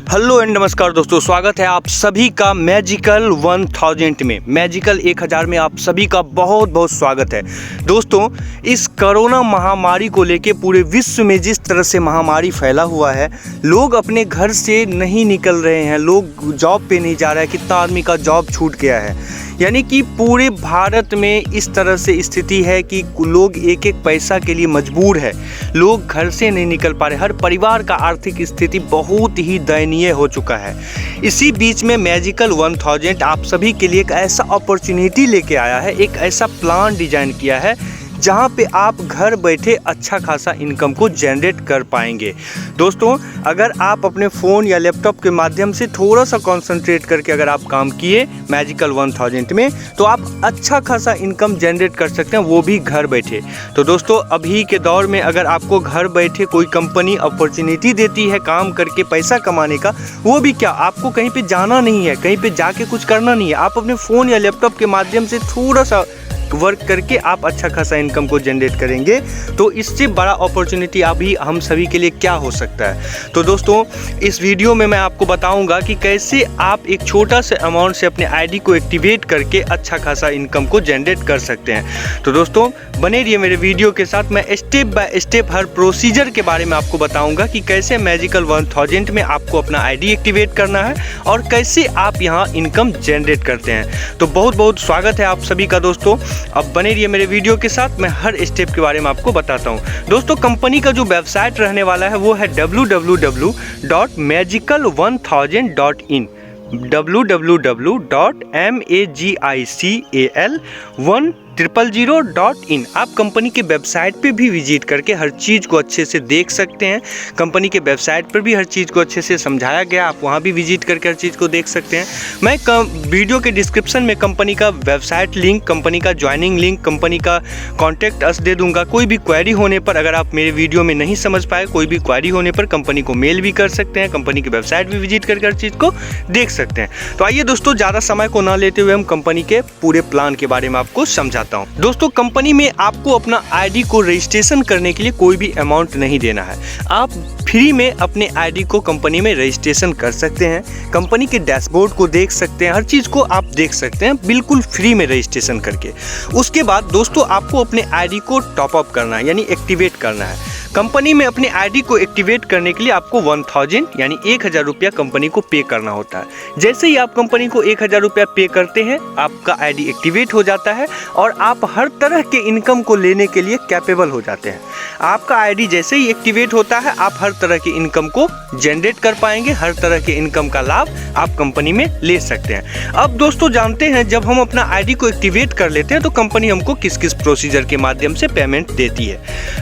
Hello and नमस्कार दोस्तों, स्वागत है आप सभी का मैजिकल 1000 में। मैजिकल 1000 में आप सभी का बहुत बहुत स्वागत है। दोस्तों, इस कोरोना महामारी को लेके पूरे विश्व में जिस तरह से महामारी फैला हुआ है, लोग अपने घर से नहीं निकल रहे हैं, लोग जॉब पे नहीं जा रहे हैं। कितना आदमी का जॉब छूट गया है, यानी कि पूरे भारत में इस तरह से स्थिति है कि लोग एक एक पैसा के लिए मजबूर है। लोग घर से नहीं निकल पा रहे। हर परिवार का आर्थिक स्थिति बहुत ही दयनीय हो चुका है। इसी बीच में मैजिकल 1000 आप सभी के लिए एक ऐसा अपॉर्चुनिटी लेके आया है, एक ऐसा प्लान डिजाइन किया है जहां पे आप घर बैठे अच्छा खासा इनकम को जनरेट कर पाएंगे। दोस्तों, अगर आप अपने फ़ोन या लैपटॉप के माध्यम से थोड़ा सा कंसंट्रेट करके अगर आप काम किए मैजिकल 1000 में, तो आप अच्छा खासा इनकम जनरेट कर सकते हैं, वो भी घर बैठे। तो दोस्तों, अभी के दौर में अगर आपको घर बैठे कोई कंपनी अपॉर्चुनिटी देती है काम करके पैसा कमाने का, वो भी क्या, आपको कहीं पे जाना नहीं है, कहीं पे जाके कुछ करना नहीं है। आप अपने फ़ोन या लैपटॉप के माध्यम से थोड़ा सा वर्क करके आप अच्छा खासा इनकम को जनरेट करेंगे। तो इससे बड़ा अपॉर्चुनिटी अभी हम सभी के लिए क्या हो सकता है। तो दोस्तों, इस वीडियो में मैं आपको बताऊंगा कि कैसे आप एक छोटा सा अमाउंट से अपने आईडी को एक्टिवेट करके अच्छा खासा इनकम को जनरेट कर सकते हैं। तो दोस्तों, बने रहिए मेरे वीडियो के साथ। मैं step by step her procedure के बारे में आपको बताऊंगा कि कैसे मैजिकल 1000 में आपको अपना आईडी एक्टिवेट करना है और कैसे आप यहाँ इनकम जनरेट करते हैं। तो बहुत बहुत स्वागत है आप सभी का दोस्तों। अब बने रहिए मेरे वीडियो के साथ, मैं हर स्टेप के बारे में आपको बताता हूँ। दोस्तों, कंपनी का जो वेबसाइट रहने वाला है वो है www.magical1000.in www.magical1000.in। आप कंपनी के वेबसाइट पे भी विजिट करके हर चीज़ को अच्छे से देख सकते हैं। कंपनी के वेबसाइट पर भी हर चीज़ को अच्छे से समझाया गया, आप वहाँ भी विजिट करके हर चीज़ को देख सकते हैं। मैं वीडियो के डिस्क्रिप्शन में कंपनी का वेबसाइट लिंक, कंपनी का ज्वाइनिंग लिंक, कंपनी का कॉन्टैक्ट अस दे दूँगा। कोई भी क्वेरी होने पर, अगर आप मेरे वीडियो में नहीं समझ पाए, कोई भी क्वेरी होने पर कंपनी को मेल भी कर सकते हैं, कंपनी की वेबसाइट भी विजिट करके हर चीज़ को देख सकते हैं। तो आइए दोस्तों, ज़्यादा समय को ना लेते हुए हम कंपनी के पूरे प्लान के बारे में आपको समझाते हैं। दोस्तों, कंपनी में आपको अपना आईडी को रजिस्ट्रेशन करने के लिए कोई भी अमाउंट नहीं देना है। आप फ्री में अपने आईडी को कंपनी में रजिस्ट्रेशन कर सकते हैं, कंपनी के डैशबोर्ड को देख सकते हैं, हर चीज़ को आप देख सकते हैं बिल्कुल फ्री में रजिस्ट्रेशन करके। उसके बाद दोस्तों, आपको अपने आईडी को टॉप अप करना है, यानी एक्टिवेट करना है। कंपनी में अपने आईडी को एक्टिवेट करने के लिए आपको 1000 यानी 1000 रुपया कंपनी को पे करना होता है। जैसे ही आप कंपनी को 1000 रुपया पे करते हैं, आपका आईडी एक्टिवेट हो जाता है और आप हर तरह के इनकम को लेने के लिए कैपेबल हो जाते हैं। आपका आईडी जैसे ही एक्टिवेट होता है, आप हर तरह की इनकम को जनरेट कर पाएंगे, हर तरह के इनकम का लाभ आप कंपनी में ले सकते हैं। अब दोस्तों, जानते हैं जब हम अपना आईडी को एक्टिवेट कर लेते हैं तो कंपनी हमको किस किस प्रोसीजर के माध्यम से पेमेंट देती है।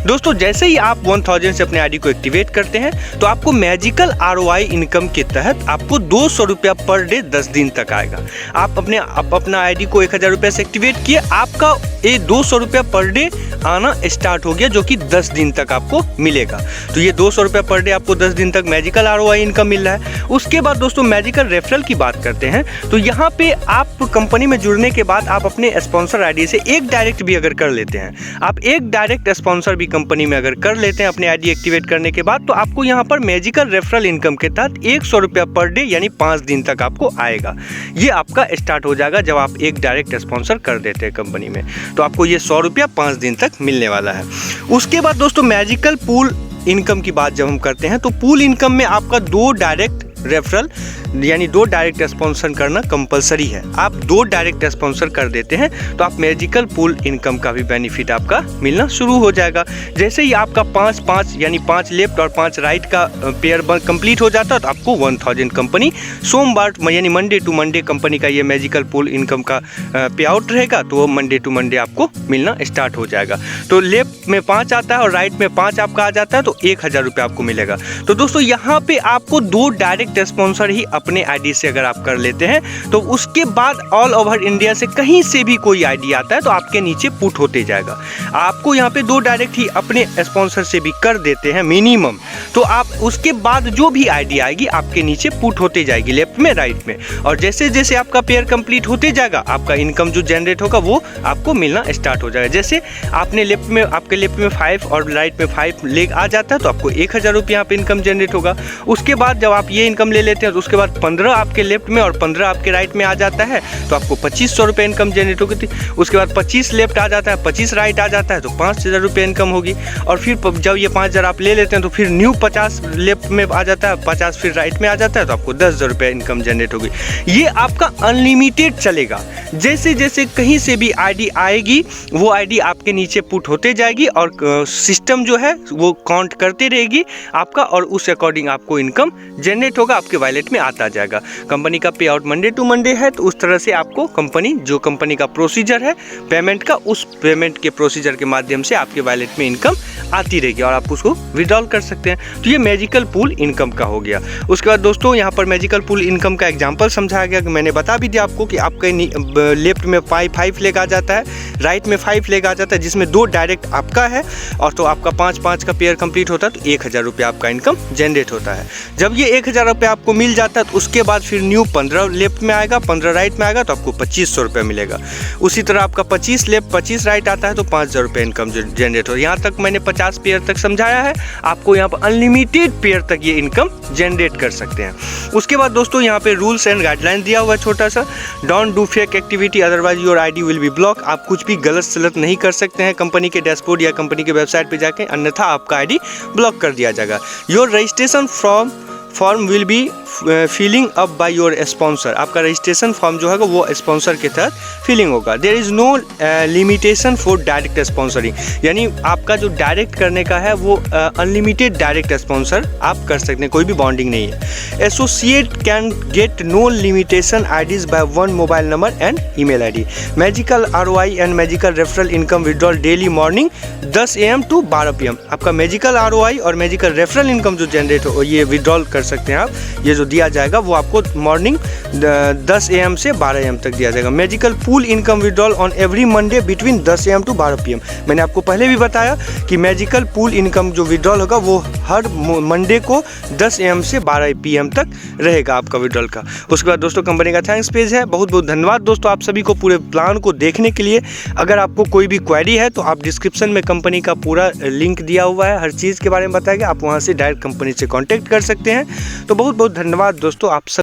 दोस्तों, जैसे ही आप 1000 से अपने आईडी को एक्टिवेट करते हैं तो आपको मैजिकल ROI इनकम के तहत आपको 200 रुपया पर डे 10 दिन तक आएगा। आप अपना आईडी को 1000 रुपया से एक्टिवेट किए, आपका ये 200 रुपया पर डे आना स्टार्ट हो गया, जो कि 10 दिन तक आपको मिलेगा। तो ये 200 रुपया पर डे आपको 10 दिन तक मैजिकल ROI इनकम मिल रहा है। उसके बाद दोस्तों, मैजिकल रेफरल की बात करते हैं तो यहाँ पे आप कंपनी में जुड़ने के बाद आप अपने स्पॉन्सर आईडी से एक डायरेक्ट भी अगर कर लेते हैं, आप एक डायरेक्ट स्पॉन्सर भी कंपनी में अगर कर लेते हैं अपने आईडी एक्टिवेट करने के बाद, तो आपको यहाँ पर मैजिकल रेफरल इनकम के तहत 100 रुपया पर डे यानी 5 दिन तक आपको आएगा। ये आपका स्टार्ट हो जाएगा जब आप एक डायरेक्ट स्पॉन्सर कर देते हैं कंपनी में, तो आपको ये 100 रुपया 5 दिन तक मिलने वाला है। उसके बाद दोस्तों, मैजिकल पूल इनकम की बात जब हम करते हैं तो पूल इनकम में आपका 2 डायरेक्ट रेफरल यानी 2 डायरेक्ट स्पॉन्सर करना कंपलसरी है। आप 2 डायरेक्ट स्पॉन्सर कर देते हैं तो आप मैजिकल पूल इनकम का भी बेनिफिट आपका मिलना शुरू हो जाएगा। जैसे ही आपका 5-5 यानी 5 लेफ्ट और 5 राइट का पेयर कंप्लीट हो जाता है तो आपको 1000 कंपनी सोमवार यानी मंडे टू मंडे कंपनी का ये मैजिकल पूल इनकम का पे आउट रहेगा, तो वो मंडे टू मंडे आपको मिलना स्टार्ट हो जाएगा। तो लेफ्ट में 5 आता है और राइट में 5 आपका आ जाता है, तो 1000 रुपया आपको मिलेगा। तो दोस्तों, यहाँ पे आपको 2 डायरेक्ट स्पॉन्सर ही अपने आईडी से अगर आप कर लेते हैं तो उसके बाद ऑल ओवर इंडिया से कहीं से भी कोई आईडी आता है तो आपके नीचे पुट होते जाएगा। आपको यहाँ पे 2 डायरेक्ट ही अपने स्पॉन्सर से भी कर देते हैं मिनिमम, तो आप उसके बाद जो भी आईडी आएगी आपके नीचे पुट होते जाएगी लेफ्ट में राइट में, और जैसे जैसे आपका पेयर कंप्लीट होते जाएगा आपका इनकम जो जनरेट होगा वो आपको मिलना स्टार्ट हो जाएगा। जैसे आपने आपके लेफ्ट में 5 और राइट में 5 लेग आ जाता है तो आपको 1000 रुपये यहाँ पे इनकम जनरेट होगा। उसके बाद जब आप ये इनकम इनकम ले लेते हैं तो उसके बाद 15 आपके लेफ्ट में और 15 आपके राइट में आ जाता है तो आपको 2500 रुपये इनकम जनरेट होगी। उसके बाद 25 लेफ्ट आ जाता है, 25 राइट आ जाता है तो 5000 रुपये इनकम होगी। और फिर जब ये 5000 आप ले लेते हैं तो फिर न्यू 50 लेफ्ट में आ जाता है, 50 फिर राइट में आ जाता है तो आपको 10,000 रुपये इनकम जनरेट होगी। ये आपका अनलिमिटेड चलेगा। जैसे जैसे कहीं से भी आईडी आएगी वो आईडी आपके नीचे पुट होते जाएगी और सिस्टम जो है वो काउंट करते रहेगी आपका, और उस अकॉर्डिंग आपको इनकम जनरेट होगा, आपके वॉलेट में आता जाएगा। कंपनी का पे आउट मंडे टू मंडे है तो उस तरह से आपको कंपनी जो कंपनी का प्रोसीजर है पेमेंट का, उस पेमेंट के प्रोसीजर के माध्यम से आपके वॉलेट में इनकम आती रहेगी और आप उसको विड्रॉल कर सकते हैं। तो ये मैजिकल पूल इनकम का हो गया। उसके बाद दोस्तों यहाँ पर मैजिकल पूल इनकम का एग्जांपल समझाया गया कि मैंने बता भी दिया आपको कि आपके लेफ्ट में 5 लेग आ जाता है, राइट में 5 लेग आ जाता है जिसमें 2 डायरेक्ट आपका है और तो आपका 5-5 का पेयर कंप्लीट होता है तो 1000 रुपये आपका इनकम जनरेट होता है। जब ये 1000 रुपये आपको मिल जाता है तो उसके बाद फिर न्यू 15 लेफ्ट में आएगा, 15 राइट में आएगा तो आपको 2500 रुपये मिलेगा। उसी तरह आपका 25 लेफ्ट 25 राइट आता है तो 5000 रुपये इनकम जनरेट हो। यहाँ तक मैंने 50 पेयर तक समझाया है, आपको यहाँ पर अनलिमिटेड पेयर तक ये इनकम जनरेट कर सकते हैं। उसके बाद दोस्तों यहाँ पे रूल्स एंड गाइडलाइन दिया हुआ है छोटा सा, don't do fake activity otherwise your ID will be block. आप कुछ भी गलत सलत नहीं कर सकते हैं कंपनी के डैशबोर्ड या कंपनी के वेबसाइट पे जाके, अन्यथा आपका आईडी ब्लॉक कर दिया जाएगा। Your registration form will be filling up by your sponsor. आपका रजिस्ट्रेशन फॉर्म जो है वो स्पॉन्सर के तहत फिलिंग होगा। There is no limitation for direct sponsoring, यानी आपका जो डायरेक्ट करने का है वो अनलिमिटेड डायरेक्ट स्पॉन्सर आप कर सकते हैं, कोई भी बॉन्डिंग नहीं है। Associate can get no limitation IDs by 1 mobile number and email ID. Magical ROI and magical referral income withdrawal daily morning 10 AM to 12 PM। आपका मैजिकल ROI और मैजिकल रेफरल इनकम जो जनरेट हो ये withdrawal कर सकते हैं आप। ये जो दिया जाएगा वो आपको मॉर्निंग 10 AM से 12 AM तक दिया जाएगा। Magical pool income withdrawal on every Monday between 10 AM to 12 PM। मैंने आपको पहले भी बताया कि मैजिकल पूल इनकम जो विड्रॉल होगा वो हर मंडे को 10 AM से 12 PM तक रहेगा आपका विड्रॉल का। उसके बाद दोस्तों कंपनी का थैंक्स पेज है। बहुत बहुत धन्यवाद दोस्तों आप सभी को पूरे प्लान को देखने के लिए। अगर आपको कोई भी क्वेरी है तो आप डिस्क्रिप्शन में कंपनी का पूरा लिंक दिया हुआ है, हर चीज़ के बारे में बताया गया, आप वहाँ से डायरेक्ट कंपनी से कॉन्टैक्ट कर सकते हैं। तो बहुत बहुत धन्यवाद दोस्तों आप सब।